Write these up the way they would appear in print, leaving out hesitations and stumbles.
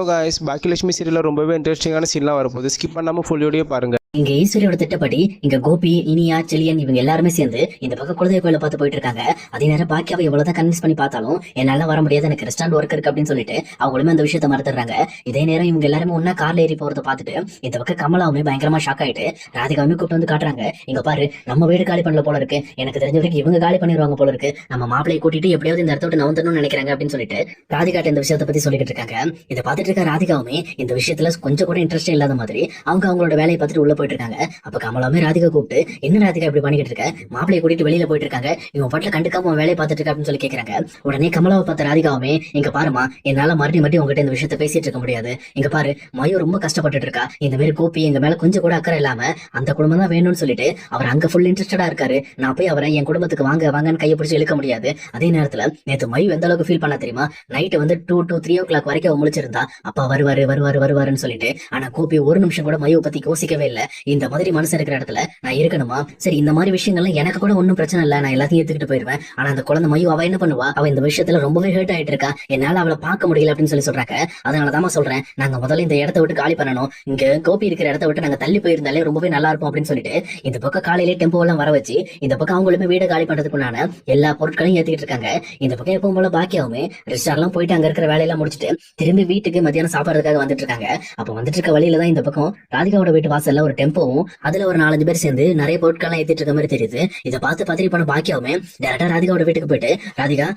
Guys Baakiyalakshmi சீரியல்ல ரொம்பவே இன்ட்ரெஸ்டிங்கான சீன்லாம் வரப்போகுது. ஸ்கிப் பண்ணாம ஃபுல் வீடியோ பாருங்க. இங்க ஈஸ்வரியோட திட்டப்படி இங்க கோபி, இனியா, செலியன் இவங்க எல்லாருமே சேர்ந்து இந்த பக்கம் குலதெய்வ கோயில பார்த்து போயிட்டு இருக்காங்க. அதே நேரம் பாக்கியாவை எவ்வளவுதான் கன்வின்ஸ் பண்ணி பார்த்தாலும் என்னால வர முடியாது, எனக்கு ரெஸ்டாரண்ட் ஒர்க் இருக்கு அப்படின்னு சொல்லிட்டு அவங்களுமே அந்த விஷயத்த மறந்துடுறாங்க. இதே நேரம் இவங்க எல்லாருமே ஒன்னா கார்ல ஏறி போறதை பார்த்துட்டு இந்த பக்கம் கமலாவுமே பயங்கரமா ஷாக் ஆயிட்டு ராதிகாவுமே கூப்பிட்டு வந்து காட்டுறாங்க. இங்க பாரு, நம்ம வீடு காலி பண்ணல போல இருக்கு, எனக்கு தெரிஞ்ச வரைக்கும் இவங்க காலி பண்ணிடுவாங்க போல இருக்கு, நம்ம மாப்பிளையை கூட்டிட்டு எப்படியாவது இந்த இடத்த விட்டு நவந்தணும்னு நினைக்கிறாங்க அப்படின்னு சொல்லிட்டு ராதிகாட்ட இந்த விஷயத்தை பத்தி சொல்லிட்டு இருக்காங்க. இதை பார்த்துட்டு இருக்க ராதிகாவுமே இந்த விஷயத்துல கொஞ்சம் கூட இன்ட்ரெஸ்ட் இல்லாத மாதிரி அவங்களோட வேலையை பார்த்துட்டு உள்ள போயிட்டு இருக்காங்க. அப்ப கமலாமே ராதிகா கூப்பிட்டு, என்ன ராதிகா இப்படி பண்ணிட்டு இருக்க, மாப்பிளையை கூட்டிட்டு வெளியில போயிட்டு இருக்காங்க, இவன் பாட்டுல கண்டுக்காம வேலையை பார்த்துட்டு இருக்க அப்படின்னு சொல்லி கேட்கறாங்க. உடனே கமலாவை பார்த்த ராதிகாவுமே, இங்க பாருமா, என்னால மறுபடியும் உங்ககிட்ட இந்த விஷயத்த பேசிட்டு இருக்க முடியாது, இங்க பாரு மயூ ரொம்ப கஷ்டப்பட்டு இருக்கா, இந்த மாதிரி கோபி எங்க மேல கொஞ்சம் கூட அக்கறை இல்லாம அந்த குடும்பம் தான் வேணும்னு சொல்லிட்டு அவர் அங்க ஃபுல் இன்ட்ரெஸ்டடா இருக்காரு, நான் போய் அவரை என் குடும்பத்துக்கு வாங்கன்னு கையை பிடிச்சி இழுக்க முடியாது. அதே நேரத்துல நேற்று மயூ எந்த அளவுக்கு ஃபீல் பண்ண தெரியுமா, நைட்டு வந்து 2 to 3 o'clock வரைக்கும் அவ முழிச்சிருந்தா, அப்பா வருவாருன்னு சொல்லிட்டு. ஆனா கோபி ஒரு நிமிஷம் கூட மயூ பத்தி யோசிக்கவே இல்லை. இந்த மாதிரி மனசு இருக்கிற இடத்துல நான் இருக்கணுமா, சரி இந்த மாதிரி விஷயங்கள்லாம் எனக்கு கூட ஒன்னும் பிரச்சனை இல்லை, நான் எல்லாத்தையும் ஏத்துக்கிட்டு போயிருவேன். ஆனா அந்த குழந்தை மயூ அவ என்ன பண்ணுவா, அவ இந்த விஷயத்துல ரொம்பவே ஹர்ட் ஆயிட்டு இருக்கா, என்னால அவளை பார்க்க முடியல அப்படின்னு சொல்லி சொல்றாங்க. அதனாலதான் சொல்றேன், நாங்க முதல்ல இந்த இடத்த விட்டு காலி பண்ணணும், இங்க கோபி இருக்கிற இடத்த விட்டு நாங்க தள்ளி போயிருந்தாலே ரொம்பவே நல்லா இருக்கும் அப்படின்னு சொல்லிட்டு இந்த பக்கம் காலையிலே டெம்போ எல்லாம் வர வச்சு இந்த பக்கம் அவங்களுமே வீடு காலி பண்றதுக்குண்டான எல்லா பொருட்களையும் ஏத்திக்கிட்டு இருக்காங்க. இந்த பக்கம் எப்பவும் போல பாக்கியாவுமே ரெஸ்டாரண்ட்லாம் போயிட்டு அங்க இருக்கிற வேலையெல்லாம் முடிச்சுட்டு திரும்பி வீட்டுக்கு மத்தியானம் சாப்பிடறதுக்காக வந்துட்டு இருக்காங்க. அப்ப வந்துட்டு இருக்க வழியில தான் இந்த பக்கம் ராதிகாவோட வீட்டு வாசல்ல ஒரு டெம்போவும் அதுல ஒரு 4-5 பேர் சேர்ந்து நிறைய பொருட்கள்லாம் ஏத்திட்டு இருக்க மாதிரி தெரியுது. இதை பார்த்து பத்திரி பண்ண பாக்கியாவுமே டேரக்டா ராதிகாவோட வீட்டுக்கு போயிட்டு ராதிகா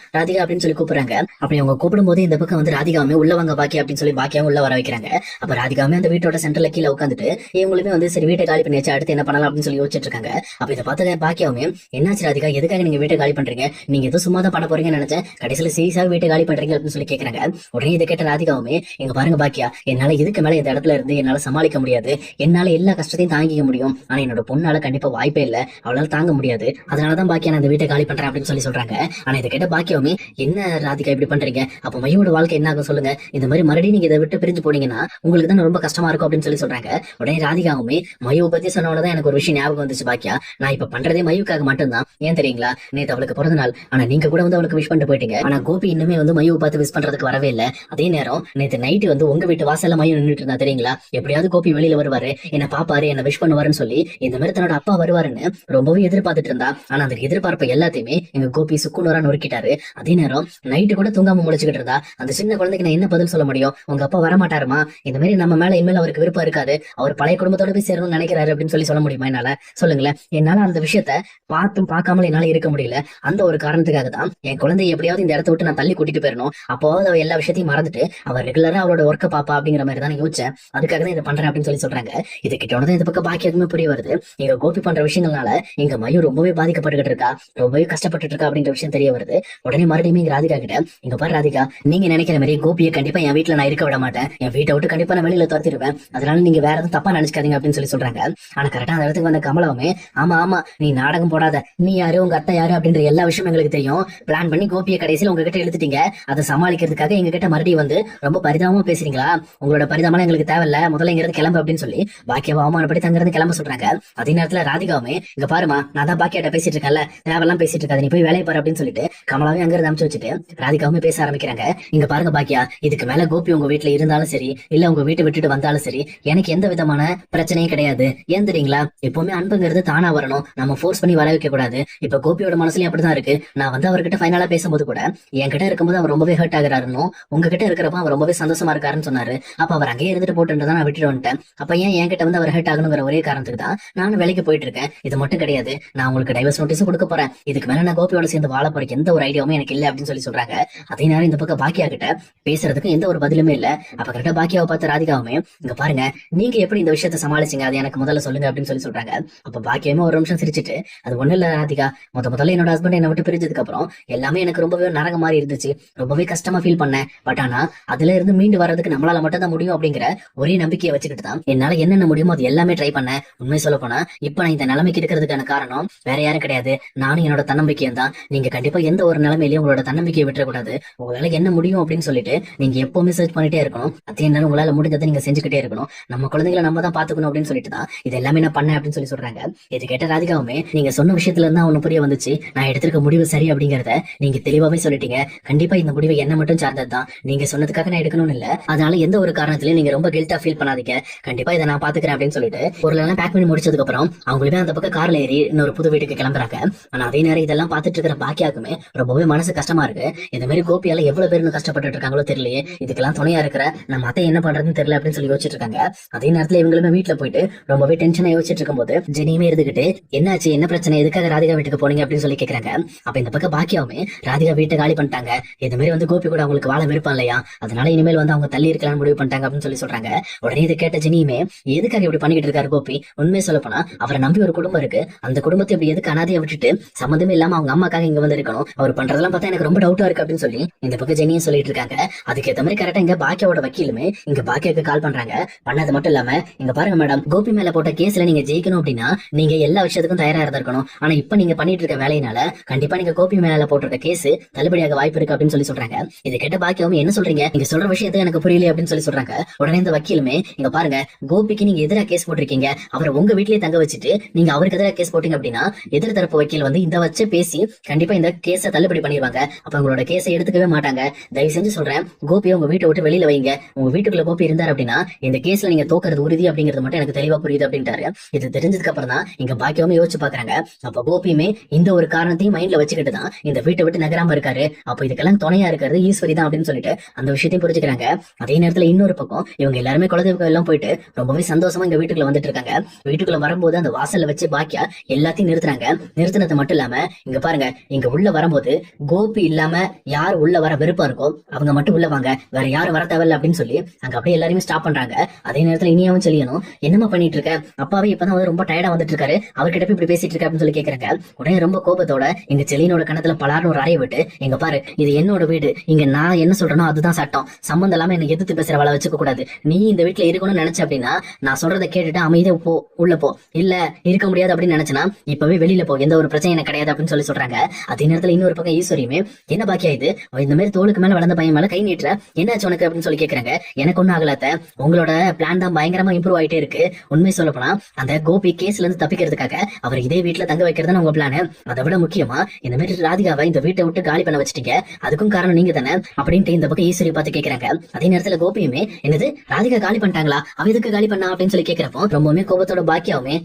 அப்படின்னு சொல்லி கூப்பிடுறாங்க. அப்படி அவங்க கூப்பிடும் போது இந்த பக்கம் வந்து ராதிகாவுமே உள்ள வாங்க பாக்கியா அப்படின்னு சொல்லி பாக்கியாவும் உள்ள வர வைக்கிறாங்க. அப்ப ராதிகாவுமே அந்த வீட்டோட சென்டர்ல கீழே உட்காந்துட்டு இவங்களுமே வந்து சரி வீட்டை காலி பண்ணி வச்சு அடுத்து என்ன பண்ணலாம் அப்படின்னு சொல்லி யோசிச்சுட்டு இருக்காங்க. அப்ப இதை பார்த்து பாக்கியாவுமே, என்னாச்சு ராதிகா, எதுக்காக நீங்க வீட்டை காலி பண்றீங்க, நீங்க எதுவும் சும்மா தான் பண்ண போறீங்கன்னு நினைச்சேன், கடைசியில சீரியஸா வீட்டை காலி பண்றீங்க அப்படின்னு சொல்லி கேட்கறாங்க. உடனே இதை கேட்ட ராதிகாவுமே, எங்க பாருங்க பாக்கியா, என்னால இதுக்கு மேல இந்த இடத்துல இருந்து என்னால சமாளிக்க முடியாது, என்னால எல்லா கஷ்டத்தையும் தாங்கிக்க முடியும், ஆனா என்னோட பொண்ணால கண்டிப்பா வாய்ப்பே இல்ல, அவளால தாங்க முடியாது, அதனாலதான் பாக்கியா நான் இந்த வீட்டை காலி பண்றேன் அப்படின்னு சொல்லி சொல்றாங்க. ஆனா இதை கேட்ட பாக்கியாவுமே, என்ன ராதிகா இப்படி பண்றீங்க, அப்ப மையோட வாழ்க்கை என்ன ஆகும் சொல்லுங்க, இந்த மாதிரி மறுபடியும் நீங்க இதை விட்டு பிரிஞ்சு போனீங்கன்னா உங்களுக்கு தான் ரொம்ப கஷ்டமா இருக்கும் அப்படின்னு சொல்லி சொல்றாங்க. உடனே ராதிகாவுமே, மயு பத்தி சொன்னோடதான் எனக்கு ஒரு விஷயம் ஞாபகம் வந்துச்சு பாக்கியா, நான் இப்ப பண்றதே மயுக்காக மட்டும்தான், ஏன் தெரியுங்களா, நேத்து அவளுக்கு பிறந்த நாள், ஆனா நீங்க கூட வந்து அவளுக்கு விஷ் பண்ணிட்டு போயிட்டீங்க, ஆனா கோபி இன்னுமே வந்து மயுவை பார்த்து விஷ் பண்றதுக்கு வரவே இல்லை. அதே நேரம் நேத்து நைட்டு வந்து உங்க வீட்டு வாசல்ல மயு நின்றுட்டு இருந்தா தெரியுங்களா, எப்படியாவது கோபி வெளியில வருவாரு, என்ன பாப்பாரு, என்ன விஷ் பண்ணுவாருன்னு சொல்லி இந்த மாதிரி தன்னோட அப்பா வருவாருன்னு ரொம்பவே எதிர்பார்த்துட்டு இருந்தா. ஆனா அந்த எதிர்பார்ப்பை எல்லாத்தையுமே எங்க கோபி சுக்குநூறா நொறுக்கிட்டாரு. அதே நேரம் நைட்டு கூட தூங்காம முழிச்சுக்கிட்டு இருந்தா. அந்த சின்ன குழந்தைக்கு நான் என்ன பதில் சொல்ல முடியும், உங்க அப்பா வரமாட்டாருமா, இந்த மாதிரி நம்ம மேல இனிமேல் அவருக்கு விருப்பம் இருக்காது, அவர் பழைய குடும்பத்தோட போய் சேரணும்னு நினைக்கிறாரு அப்படின்னு சொல்லி சொல்ல முடியுமா என்னால, சொல்லுங்களேன். என்னால அந்த விஷயத்த பார்த்தும் பார்க்காமல என்னால இருக்க முடியல. அந்த ஒரு காரணத்துக்காக தான் என் குழந்தை எப்படியாவது இந்த இடத்த விட்டு நான் தள்ளி கூட்டிட்டு போயிடணும், அப்போவாவது அவ எல்லா விஷயத்தையும் மறந்துட்டு அவர் ரெகுலரா அவளோட ஒர்க்க பாப்பா அப்படிங்கிற மாதிரி தான் யோசிச்சேன், அதுக்காக தான் இதை பண்றேன் அப்படின்னு சொல்லி சொல்றாங்க. இது கிட்டோட இந்த பக்கம் பாக்கியமே புரிய வருது. எங்க கோபி பண்ற விஷயங்கள்னால எங்க மயூ ரொம்பவே பாதிக்கப்பட்டுக்கிட்டு இருக்கா, ரொம்பவே கஷ்டப்பட்டு இருக்கா அப்படின்ற விஷயம் தெரிய வருது. உடனே மறுபடியும் இங்க ராதிகா கிட்ட, இங்க பாரு ராதிகா, நீங்க நினைக்கிற மாதிரி கோபியை கண்டிப்பா என் வீட்டுல நான் இருக்க விட மாட்டேன், என் வீட்டை விட்டு கண்டிப்பா நான் வெளியில துரத்திடுவேன், அதனால நீங்க வேற எதுவும் தப்பா நினைச்சுக்காதீங்க அப்படின்னு சொல்லி சொல்றாங்க. ஆனா கரெக்டா அந்த இடத்துக்கு வந்த கமலாவுமே, ஆமா நீ நாடகம் போடாத, நீ யாரு உங்க அத்தை யாரு அப்படின்ற எல்லா விஷயம் எங்களுக்கு தெரியும், பிளான் பண்ணி கோபியை கடைசியில் உங்ககிட்ட இழுத்துட்டீங்க, அதை சமாளிக்கிறதுக்காக எங்க கிட்ட மறுபடியும் வந்து ரொம்ப பரிதாபமா பேசுறீங்களா, உங்களோட பரிதாபம் எங்களுக்கு தேவையில்ல, முதல்ல இங்க இருந்து கிளம்பு அப்படின்னு சொல்லி பாக்கியாவை அவமானப்படி தங்கிருந்து கிளம்ப சொல்றாங்க. அதே நேரத்துல ராதிகாவுமே, இங்க பாருமா, நான் தான் பாக்கியாட்ட பேசிட்டு இருக்கேன்ல, தேவையெல்லாம் பேசிட்டு இருக்காது, நீ போய் வேலையை பாரு அப்படின்னு சொல்லிட்டு கமலாவே அங்க இருந்து அனுப்பிச்சு வச்சுட்டு ராதிகாவுமே பேச ஆரம்பிக்கிறாங்க. இங்க பாருங்க பாக்கியா, இதுக்கு மேல கோபி உங்க வீட்டுல இருந்தாலும் சரி, இல்ல உங்க வீட்டை விட்டுட்டு வந்தாலும் சரி, எனக்கு எந்த விதமான பிரச்சனையும் கிடையாது. ஏன் தெரியுங்களா, எப்பவுமே அன்புங்கிறது தானா வரணும், நம்ம ஃபோர்ஸ் பண்ணி வர வைக்க கூடாது. இப்ப கோபியோட மனசுலயும் அப்படிதான் இருக்கு. நான் வந்து அவர்கிட்ட ஃபைனலா பேசும்போது கூட என்கிட்ட இருக்கும்போது அவர் ரொம்பவே ஹர்ட் ஆகிறாருன்னு, உங்ககிட்ட இருக்கிறப்ப அவர் ரொம்பவே சந்தோஷமா இருக்காருன்னு சொன்னாரு. அப்ப அவர் அங்கேயே இருந்துட்டு போட்டுன்றதான் நான் விட்டுட்டு வந்துட்டேன். அப்ப ஏன் என்கிட்ட வந்து அவர் ஹர்ட் ஆகணுங்கிற ஒரே காரணத்துக்கு தான் நானும் வேலைக்கு போயிட்டு இருக்கேன். இது மட்டும் கிடையாது, நான் உங்களுக்கு டைவர்ஸ் நோட்டீஸ் கொடுக்க போறேன், இதுக்கு மேல நான் கோபியோட சேர்ந்து வாழ போற எந்த ஒரு ஐடியாவும் எனக்கு இல்ல அப்படின்னு சொல்லி சொல்றாங்க. அதே நேரம் இந்த பக்கம் பாக்கியா கிட்ட பேசுறதுக்கு எந்த ஒரு பதிலுமே இல்ல. அப்ப கரெக்டா பாக்கியாவை பார்த்து ராதிகாவுமே, இங்க பாருங்க, நீங்க எப்படி இந்த விஷயத்த சமாளிச்சீங்க, அது எனக்கு முதல்ல சொல்லுங்க அப்படின்னு சொல்லி சொல்றாங்க. அப்ப பாக்கியமே ஒரு நிமிஷம் சிரிச்சிட்டு, அது ஒண்ணு இல்ல ராதிகா, முதல்ல என்னோட ஹஸ்பண்ட் என்னை விட்டு பிரிஞ்சதுக்கு அப்புறம் எல்லாமே எனக்கு ரொம்பவே நரக மாதிரி இருந்துச்சு, ரொம்பவே கஷ்டமா ஃபீல் பண்ணேன். பட் ஆனா அதுல இருந்து மீண்டு வர்றதுக்கு நம்மளால மட்டும் தான் முடியும் அப்படிங்கிற ஒரே நம்பிக்கையை வச்சுக்கிட்டு தான் என்னால என்னென்ன முடியுமோ அது எல்லாமே ட்ரை பண்ணேன். உண்மை சொல்ல போனா இப்ப நான் இந்த நிலைமைக்கு இருக்கிறதுக்கான காரணம் வேற யாரும் கிடையாது, நானும் என்னோட தன்னம்பிக்கையும் தான். நீங்க கண்டிப்பா எந்த ஒரு நிலைமையிலயும் உங்களோட தன்னம்பிக்கையை விட்டுறக்கூடாது. உங்களால என்ன முடியும் அப்படின்னு சொல்லிட்டு நீங்க எப்பவுமே சர்ச் பண்ணிட்டே இருக்கணும். அதே நேரம் உங்களால முடிஞ்சதை நீங்க செஞ்சுக்கிட்டே இருக்கணும். நம்ம குழந்தைகளை நம்ம தான் பாத்துக்கணும் அப்படின்னு சொல்லிட்டு தான் இது எல்லாமே நான் பண்ணேன் அப்படின்னு சொல்றாங்க. இது கேட்ட ராதிகாவுமே நீங்க சொன்ன விஷயத்துல இருந்தா ஒண்ணு புரிய வந்துச்சு, நான் எடுத்திருக்க முடிவு சரி அப்படிங்கறத நீங்க தெளிவாவே சொல்லிட்டீங்க. கண்டிப்பா இந்த முடிவு என்ன மட்டும் சார்ந்ததுதான், நீங்க சொன்னதுக்காக நான் எடுக்கணும்னு இல்ல. அதனால எந்த ஒரு காரணத்திலயும் நீங்க ரொம்ப கில்ட்டா ஃபீல் பண்ணாதீங்க. கண்டிப்பா இதை நான் பாத்துக்கிறேன் அப்படின்னு சொல்லிட்டு பொருளெல்லாம் பேக் பண்ணி முடிச்சதுக்கு அப்புறம் அவங்களுமே அந்த பக்கம் கார்ல ஏறி இன்னொரு புது வீட்டுக்கு கிளம்புறாங்க. ஆனா அதே நேரம் இதெல்லாம் பாத்துட்டு இருக்கிற பாக்கியாக்குமே ரொம்பவே மனசு கஷ்டமா இருக்கு. இந்த மாதிரி கோபியால எவ்வளவு பேர் கஷ்டப்பட்டு இருக்காங்களோ தெரியலையே, இதுக்கெல்லாம் துணையா இருக்கிற நம்ம அத்தை என்ன பண்றதுன்னு தெரியல அப்படின்னு சொல்லி யோசிச்சுட்டு இருக்காங்க. அதே நேரத்துல இவங்களுமே வீட்டுல போயிட்டு ரொம்பவே டென்ஷனா யோசிச்சுட்டு இருக்கும்போது ஜெனியுமே இருந்துகிட்டு என்னாச்சு, என்ன பிரச்சனை, எதுக்காக ராதிகா வீட்டுக்கு போனீங்க அப்படின்னு சொல்லி கேக்குறாங்க. அப்ப இந்த பக்கம் பாக்கியாவுமே ராதிகா வீட்டை காலி பண்ணிட்டாங்க, இந்த மாதிரி கோபி கூட அவங்களுக்கு வாழ விருப்பம் இல்லையா, அதனால இனிமேல் அவங்க தள்ளி இருக்கலாம்னு முடிவு பண்ணிட்டாங்க அப்படின்னு சொல்லி சொல்றாங்க. உடனே இதை கேட்ட ஜெனியுமே எதுக்காக இப்படி பண்ணிட்டு இருக்காரு கோபி, உண்மையை சொல்ல போனா அவரை நம்பி ஒரு குடும்பம் இருக்கு, அந்த குடும்பத்தை இப்படி எதுக்கு அனாதையா விட்டுட்டு சம்மந்தமே இல்லாம அவங்க அம்மாக்காக இங்க வந்து இருக்கணும், அவர் பண்றதெல்லாம் பார்த்தா எனக்கு ரொம்ப டவுட்டா இருக்கு அப்படின்னு சொல்லி இந்த பக்கம் ஜெனியும் சொல்லிட்டு இருக்காங்க. அதுக்கேற்ற மாதிரி கரெக்டா இங்க பாக்கியாவோட வக்கீலுமே இங்க பாக்கியாவுக்கு கால் பண்றாங்க. பண்ணது மட்டும் இல்லாம இங்க பாருங்க மேடம், கோபி மேல போட்ட கேஸ்ல நீங்க ஜெயிக்கணும் அப்படின்னா நீங்க எல்லா விஷயத்துக்கும் தயாரா இருந்திருக்கணும். ஆனா இப்ப நீங்க பண்ணிட்டு இருக்க வேலையினால கண்டிப்பா நீங்க கோபி மேல போட்டிருக்க கேஸ் தள்ளுபடியாக வாய்ப்பு இருக்கு அப்படின்னு சொல்லி சொல்றாங்க. இதை கேட்ட பாக்கியாவும் என்ன சொல்றீங்க, நீங்க சொல்ற விஷயத்தை எனக்கு புரியல அப்படின்னு சொல்லி சொல்றாங்க. உடனே இந்த வக்கீலுமே இங்க பாருங்க, கோபிக்கு நீங்க எதிராக கேஸ் போட்டிருக்கீங்க, அவரை உங்க வீட்லயே தங்க வச்சுட்டு நீங்க அவருக்கு எதிராக கேஸ் போட்டீங்க அப்படின்னா எதிர் தரப்பு வக்கீல் இந்த வச்சு பேசி கண்டிப்பா இந்த கேஸை தள்ளுபடி பண்ணிடுவாங்க. அப்ப உங்களோட கேஸை எடுத்துக்கவே மாட்டாங்க. தயவு செஞ்சு சொல்றேன், கோபியை உங்க வீட்டை விட்டு வெளியில வைங்க. உங்க வீட்டுக்குள்ள கோபி இருந்தார் அப்படின்னா இந்த கேஸ்ல நீங்க தோக்கிறது உறுதி அப்படிங்கிறது மட்டும் எனக்கு தெளிவா புரியுது அப்படின்ட்டாரு. இது தெரிஞ்சதுக்கு அப்புறம் தான் இங்க பாக்கியவுமே யோசிச்சு பாக்குறாங்க. அப்ப கோபியுமே இந்த ஒரு காரணத்தையும் மைண்ட்ல வச்சுக்கிட்டு தான் இந்த வீட்டை விட்டு நகராம இருக்காரு. அப்ப இதுக்கெல்லாம் துணையா இருக்கிறது ஈஸ்வரி தான் அப்படின்னு சொல்லிட்டு அந்த விஷயத்தையும் புரிஞ்சுக்கிறாங்க. அதே நேரத்துல இன்னொரு பக்கம் இவங்க எல்லாருமே குலதெய்வம் எல்லாம் போயிட்டு ரொம்பவே சந்தோஷமா இங்க வீட்டுக்குள்ள வந்துட்டு இருக்காங்க. வீட்டுக்குள்ள வரும்போது அந்த வாசல்ல வச்சு பாக்கியா எல்லாத்தையும் நிறுத்துறாங்க. நிறுத்தினது மட்டும் இல்லாம இங்க பாருங்க, இங்க உள்ள வரும்போது கோபி இல்லாம யார் உள்ள வர விருப்பம் இருக்கோ அவங்க மட்டும் உள்ள வாங்க, வேற யாரும் வர தேவையில்ல அப்படின்னு சொல்லி அங்க அப்படியே எல்லாருமே ஸ்டாப் பண்றாங்க. அதே நேரத்துல இனியாவும் சொல்லியணும், என்னமா பண்ணிட்டு இருக்க, அப்பாவே இப்பதான் ரொம்ப டயர்டா வந்துட்டு இருக்காரு, அவர்கிட்ட போய் இப்படி பேசிட்டு இருக்க அப்படின்னு சொல்லி கேக்குறாங்க. உடனே ரொம்ப கோபத்தோட எங்க செலியனோட கணத்துல பலார்னு ஒரு அறையை விட்டு, எங்க பாரு இது என்னோட வீடு, இங்க நான் என்ன சொல்றேனோ அதுதான் சட்டம், சம்பந்தம் இல்லாம என்ன எதிர்த்து பேசுற வேலை வச்சுக்க கூடாது, நீ இந்த வீட்டுல இருக்கணும்னு நினைச்ச அப்படின்னா நான் சொல்றதை கேட்டுட்டு அமைதியா போ, உள்ள போ, இல்ல இருக்க முடியாது அப்படின்னு நினைச்சனா இப்பவே வெளியில போ, எந்த ஒரு பிரச்சனை எனக்கு கிடையாது அப்படின்னு சொல்லி சொல்றாங்க. அதே நேரத்துல இன்னொரு பக்கம் ஈஸ்வரியுமே என்ன பாக்கியா இது, இந்த மாதிரி தோளுக்கு மேல வளர்ந்த பையன் மேல கை நீட்டுற, என்னாச்சு உனக்கு அப்படின்னு சொல்லி கேக்குறாங்க. எனக்கு ஒண்ணும் ஆகலாத்த, உங்களோட பிளான் தான் பயங்கரமா இம்ப்ரூவ் ஆயிட்டே இருக்கு. உண்மை சொல்ல போனா அந்த கோபி கேஸ்ல இருந்து தப்பிக்கிறதுக்காக அவர் இதே வீட்டுல தங்க வைக்கிறது உங்க பிளான். அதை விட முக்கியமா இந்த மாதிரி ராதிகாவை இந்த வீட்டை விட்டு காலி பண்ண வச்சுட்டீங்க, அதுக்கும் காரணம் நீங்க தானே அப்படின்ட்டு இந்த பக்கம் ஈஸ்வரி பார்த்து கேக்குறாங்க. அதே நேரத்துல கோபியுமே என்னது ராதிகா காலி பண்ணிட்டாங்களா, அவ எதுக்கு காலி பண்ணா அப்படின்னு சொல்லி கேக்குறப்போ ரொம்பவுமே கோபத்தோட பாக்கியாவுமே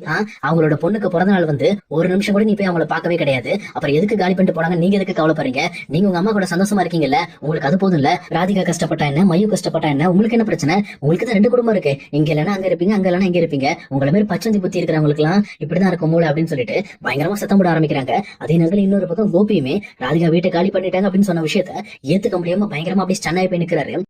அவங்களோட பொண்ணுக்கு பிறந்த நாள் ஒரு நிமிஷம் கூட நீ போய் அவங்கள பார்க்கவே கிடையாது, அப்புறம் எதுக்கு காலி பண்ணிட்டு போனாங்க, நீங்க எதுக்கு கவலைப்படுறீங்க, நீங்க உங்க அம்மா கூட சந்தோஷமா இருக்கீங்கல்ல, உங்களுக்கு அது போதும் இல்ல, ராதிகா கஷ்டப்பட்டா என்ன, மயு கஷ்டப்பட்டா என்ன, உங்களுக்கு என்ன பிரச்சனை, உங்களுக்கு தான் 2 குடும்பம் இருக்கு, இங்க இல்லைன்னா அங்க இருப்பீங்க, அங்க இல்லைன்னா இங்க இருப்பீங்க, உங்களை மாதிரி பச்சந்தி புத்தி இருக்கிறவங்களுக்கு எல்லாம் இப்படிதான் இருக்கும் மூளை அப்படின்னு சொல்லிட்டு பயங்கரமா சத்தம் போட ஆரம்பிக்கிறாங்க. அதே நேரத்தில் இன்னொரு பக்கம் கோபியுமே ராதிகா வீட்டை காலி பண்ணிட்டாங்க அப்படின்னு சொன்ன விஷயத்த ஏத்துக்க முடியாம பயங்கரமா அப்படியே ஸ்டன் ஆகி போய் நிக்கிறாரு.